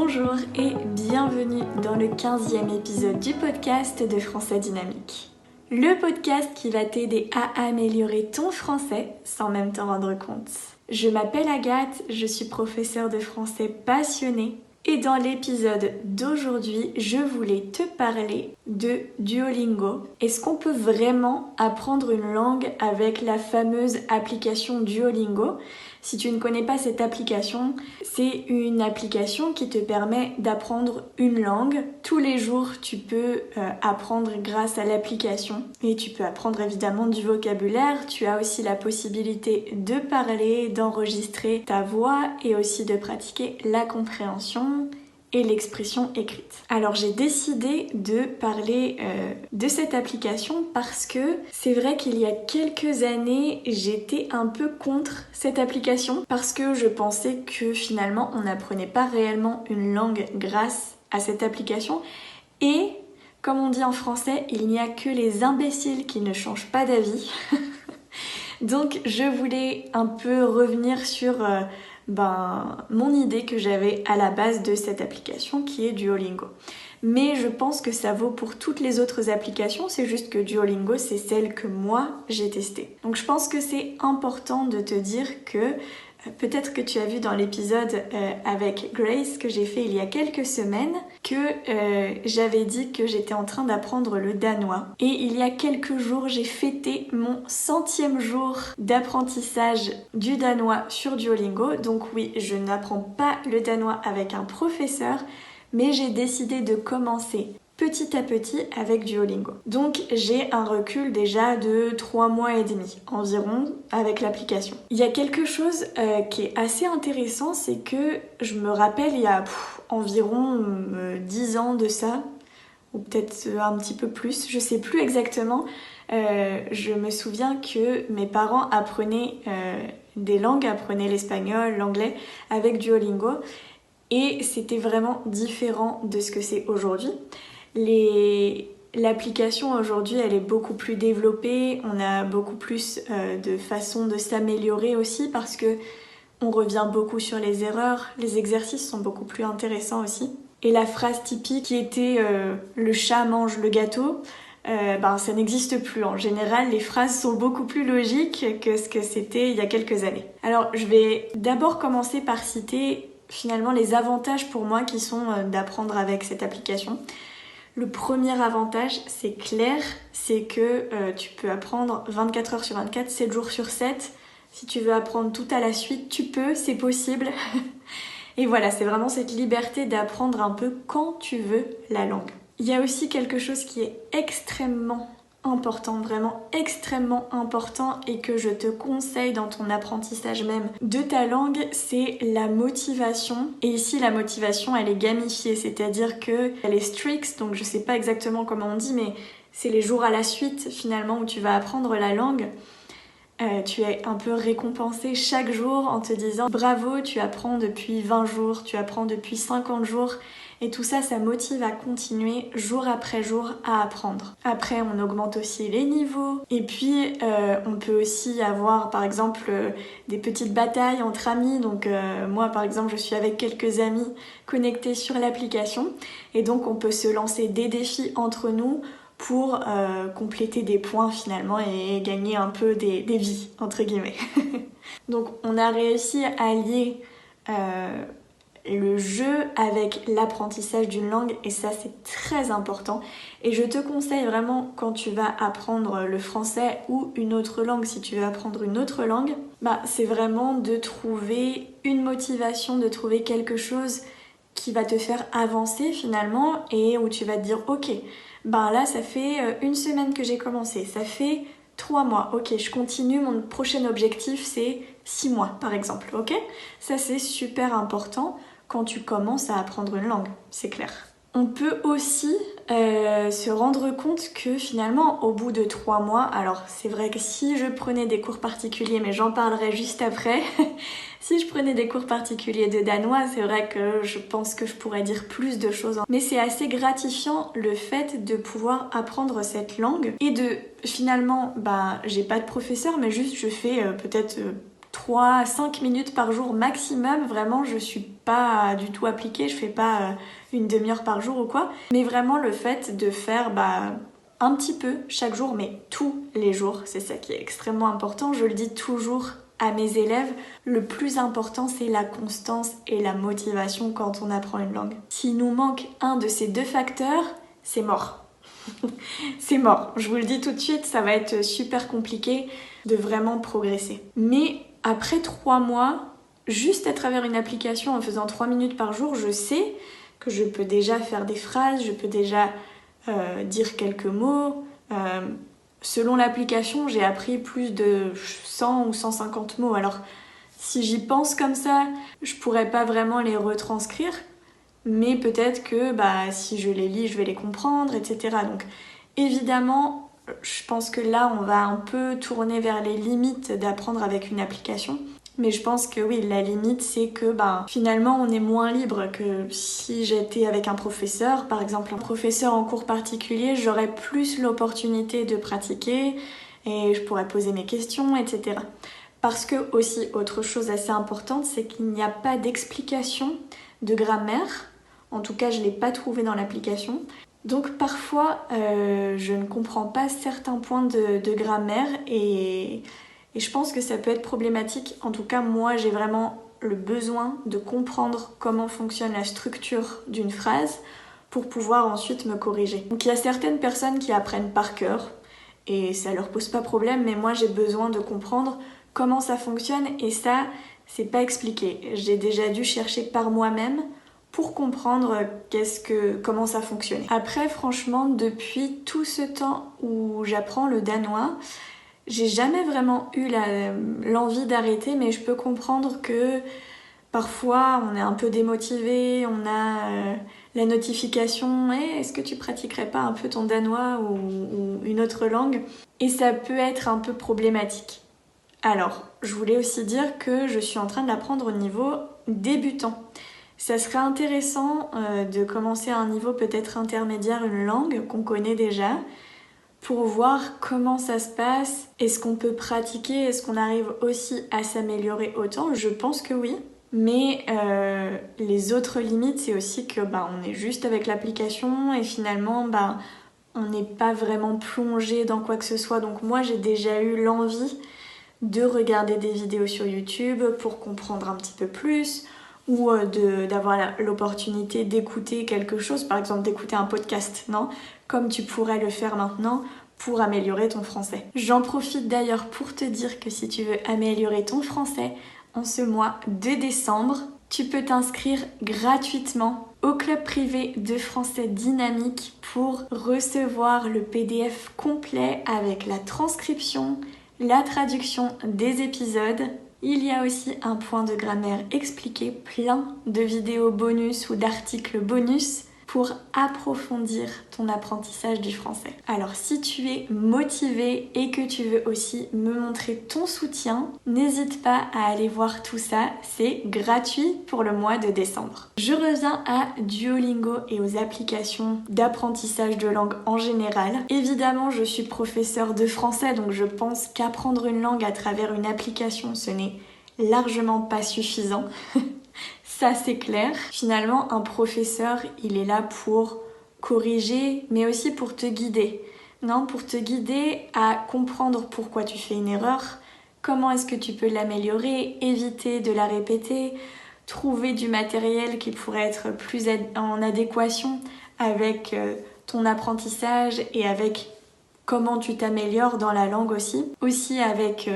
Bonjour et bienvenue dans le 15e épisode du podcast de Français Dynamique. Le podcast qui va t'aider à améliorer ton français sans même t'en rendre compte. Je m'appelle Agathe, je suis professeure de français passionnée et dans l'épisode d'aujourd'hui, je voulais te parler de Duolingo. Est-ce qu'on peut vraiment apprendre une langue avec la fameuse application Duolingo ? Si tu ne connais pas cette application, c'est une application qui te permet d'apprendre une langue. Tous les jours, tu peux apprendre grâce à l'application et tu peux apprendre évidemment du vocabulaire. Tu as aussi la possibilité de parler, d'enregistrer ta voix et aussi de pratiquer la compréhension et l'expression écrite. Alors j'ai décidé de parler de cette application parce que c'est vrai qu'il y a quelques années j'étais un peu contre cette application parce que je pensais que finalement on n'apprenait pas réellement une langue grâce à cette application et comme on dit en français, il n'y a que les imbéciles qui ne changent pas d'avis. Donc je voulais un peu revenir sur mon idée que j'avais à la base de cette application qui est Duolingo. Mais je pense que ça vaut pour toutes les autres applications, c'est juste que Duolingo c'est celle que moi j'ai testée. Donc je pense que c'est important de te dire que peut-être que tu as vu dans l'épisode avec Grace que j'ai fait il y a quelques semaines que j'avais dit que j'étais en train d'apprendre le danois. Et il y a quelques jours, j'ai fêté mon 100e jour d'apprentissage du danois sur Duolingo. Donc oui, je n'apprends pas le danois avec un professeur, mais j'ai décidé de commencer petit à petit avec Duolingo. Donc j'ai un recul déjà de 3 mois et demi environ avec l'application. Il y a quelque chose qui est assez intéressant, c'est que je me rappelle il y a environ 10 ans de ça, ou peut-être un petit peu plus, je sais plus exactement. Je me souviens que mes parents apprenaient des langues, apprenaient l'espagnol, l'anglais avec Duolingo et c'était vraiment différent de ce que c'est aujourd'hui. L'application aujourd'hui elle est beaucoup plus développée, on a beaucoup plus de façons de s'améliorer aussi parce que on revient beaucoup sur les erreurs, les exercices sont beaucoup plus intéressants aussi. Et la phrase typique qui était le chat mange le gâteau, ça n'existe plus. En général, les phrases sont beaucoup plus logiques que ce que c'était il y a quelques années. Alors je vais d'abord commencer par citer finalement les avantages pour moi qui sont d'apprendre avec cette application. Le premier avantage, c'est clair, c'est que tu peux apprendre 24 heures sur 24, 7 jours sur 7. Si tu veux apprendre tout à la suite, tu peux, c'est possible. Et voilà, c'est vraiment cette liberté d'apprendre un peu quand tu veux la langue. Il y a aussi quelque chose qui est extrêmement important, vraiment extrêmement important et que je te conseille dans ton apprentissage même de ta langue, c'est la motivation. Et ici, la motivation, elle est gamifiée, c'est-à-dire qu'elle est strict, donc je sais pas exactement comment on dit, mais c'est les jours à la suite finalement où tu vas apprendre la langue. Tu es un peu récompensé chaque jour en te disant bravo, tu apprends depuis 20 jours, tu apprends depuis 50 jours et tout ça, ça motive à continuer jour après jour à apprendre. Après, on augmente aussi les niveaux et puis on peut aussi avoir par exemple des petites batailles entre amis. Donc moi par exemple, je suis avec quelques amis connectés sur l'application et donc on peut se lancer des défis entre nous pour compléter des points finalement et gagner un peu des vies, entre guillemets. Donc on a réussi à lier le jeu avec l'apprentissage d'une langue et ça c'est très important. Et je te conseille vraiment quand tu vas apprendre le français ou une autre langue, si tu veux apprendre une autre langue, c'est vraiment de trouver une motivation, de trouver quelque chose qui va te faire avancer finalement et où tu vas te dire ok, là ça fait une semaine que j'ai commencé, ça fait 3 mois, ok, je continue, mon prochain objectif c'est 6 mois par exemple, ok ? Ça c'est super important quand tu commences à apprendre une langue, c'est clair. On peut aussi se rendre compte que finalement au bout de 3 mois, alors c'est vrai que si je prenais des cours particuliers, mais j'en parlerai juste après, si je prenais des cours particuliers de danois, c'est vrai que je pense que je pourrais dire plus de choses. Mais c'est assez gratifiant le fait de pouvoir apprendre cette langue et de finalement, j'ai pas de professeur, mais juste je fais peut-être 3 à 5 minutes par jour maximum. Vraiment, je suis pas du tout appliquée, je fais pas une demi-heure par jour ou quoi. Mais vraiment le fait de faire un petit peu chaque jour, mais tous les jours, c'est ça qui est extrêmement important. Je le dis toujours à mes élèves, le plus important c'est la constance et la motivation quand on apprend une langue. S'il nous manque un de ces deux facteurs, c'est mort. C'est mort. Je vous le dis tout de suite, ça va être super compliqué de vraiment progresser. Mais après 3 mois, juste à travers une application en faisant 3 minutes par jour, je sais que je peux déjà faire des phrases, je peux déjà dire quelques mots. Selon l'application, j'ai appris plus de 100 ou 150 mots. Alors, si j'y pense comme ça, je pourrais pas vraiment les retranscrire, mais peut-être que si je les lis, je vais les comprendre, etc. Donc, évidemment, je pense que là, on va un peu tourner vers les limites d'apprendre avec une application. Mais je pense que oui, la limite, c'est que finalement, on est moins libre que si j'étais avec un professeur. Par exemple, un professeur en cours particulier, j'aurais plus l'opportunité de pratiquer et je pourrais poser mes questions, etc. Parce que aussi, autre chose assez importante, c'est qu'il n'y a pas d'explication de grammaire. En tout cas, je ne l'ai pas trouvé dans l'application. Donc parfois, je ne comprends pas certains points de grammaire et je pense que ça peut être problématique. En tout cas, moi, j'ai vraiment le besoin de comprendre comment fonctionne la structure d'une phrase pour pouvoir ensuite me corriger. Donc il y a certaines personnes qui apprennent par cœur et ça leur pose pas problème, mais moi, j'ai besoin de comprendre comment ça fonctionne et ça, c'est pas expliqué. J'ai déjà dû chercher par moi-même pour comprendre comment ça fonctionnait. Après, franchement, depuis tout ce temps où j'apprends le danois, j'ai jamais vraiment eu l'envie d'arrêter, mais je peux comprendre que parfois on est un peu démotivé, on a la notification « est-ce que tu pratiquerais pas un peu ton danois ou une autre langue ?» Et ça peut être un peu problématique. Alors, je voulais aussi dire que je suis en train de l'apprendre au niveau débutant. Ça serait intéressant de commencer à un niveau peut-être intermédiaire, une langue qu'on connaît déjà, pour voir comment ça se passe. Est-ce qu'on peut pratiquer? Est-ce qu'on arrive aussi à s'améliorer autant? Je pense que oui. Mais les autres limites, c'est aussi que on est juste avec l'application et finalement on n'est pas vraiment plongé dans quoi que ce soit. Donc moi j'ai déjà eu l'envie de regarder des vidéos sur YouTube pour comprendre un petit peu plus, ou d'avoir l'opportunité d'écouter quelque chose, par exemple d'écouter un podcast, non? Comme tu pourrais le faire maintenant pour améliorer ton français. J'en profite d'ailleurs pour te dire que si tu veux améliorer ton français en ce mois de décembre, tu peux t'inscrire gratuitement au club privé de français dynamique pour recevoir le PDF complet avec la transcription, la traduction des épisodes. Il y a aussi un point de grammaire expliqué, plein de vidéos bonus ou d'articles bonus pour approfondir ton apprentissage du français. Alors si tu es motivé et que tu veux aussi me montrer ton soutien, n'hésite pas à aller voir tout ça, c'est gratuit pour le mois de décembre. Je reviens à Duolingo et aux applications d'apprentissage de langue en général. Évidemment, je suis professeure de français, donc je pense qu'apprendre une langue à travers une application, ce n'est largement pas suffisant. Ça c'est clair. Finalement, un professeur, il est là pour corriger, mais aussi pour te guider. Non, pour te guider à comprendre pourquoi tu fais une erreur, comment est-ce que tu peux l'améliorer, éviter de la répéter, trouver du matériel qui pourrait être plus en adéquation avec ton apprentissage et avec comment tu t'améliores dans la langue aussi. Aussi avec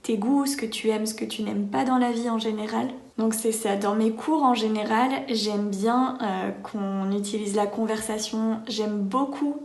tes goûts, ce que tu aimes, ce que tu n'aimes pas dans la vie en général. Donc c'est ça, dans mes cours en général, j'aime bien qu'on utilise la conversation. J'aime beaucoup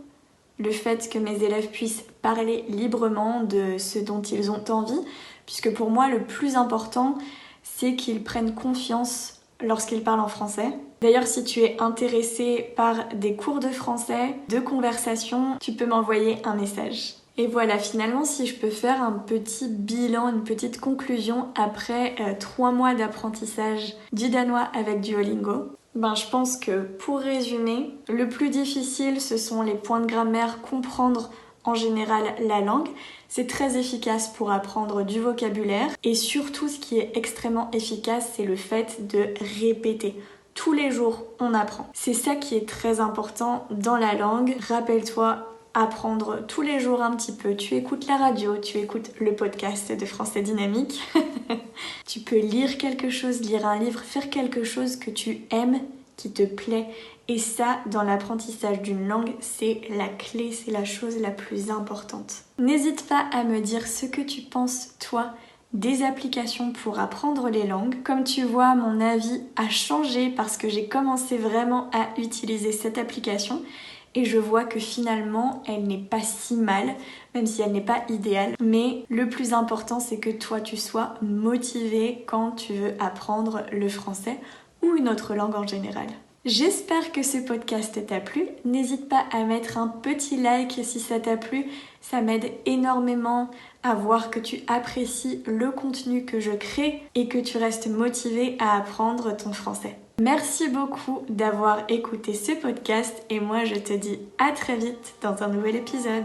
le fait que mes élèves puissent parler librement de ce dont ils ont envie, puisque pour moi le plus important, c'est qu'ils prennent confiance lorsqu'ils parlent en français. D'ailleurs, si tu es intéressé par des cours de français, de conversation, tu peux m'envoyer un message. Et voilà, finalement, si je peux faire un petit bilan, une petite conclusion après 3 mois d'apprentissage du danois avec Duolingo, je pense que pour résumer, le plus difficile, ce sont les points de grammaire, comprendre en général la langue. C'est très efficace pour apprendre du vocabulaire et surtout ce qui est extrêmement efficace, c'est le fait de répéter. Tous les jours, on apprend. C'est ça qui est très important dans la langue. Rappelle-toi, apprendre tous les jours un petit peu. Tu écoutes la radio, tu écoutes le podcast de Français Dynamique. Tu peux lire quelque chose, lire un livre, faire quelque chose que tu aimes, qui te plaît. Et ça, dans l'apprentissage d'une langue, c'est la clé, c'est la chose la plus importante. N'hésite pas à me dire ce que tu penses, toi, des applications pour apprendre les langues. Comme tu vois, mon avis a changé parce que j'ai commencé vraiment à utiliser cette application et je vois que finalement, elle n'est pas si mal, même si elle n'est pas idéale. Mais le plus important, c'est que toi, tu sois motivé quand tu veux apprendre le français ou une autre langue en général. J'espère que ce podcast t'a plu. N'hésite pas à mettre un petit like si ça t'a plu. Ça m'aide énormément à voir que tu apprécies le contenu que je crée et que tu restes motivé à apprendre ton français. Merci beaucoup d'avoir écouté ce podcast et moi je te dis à très vite dans un nouvel épisode.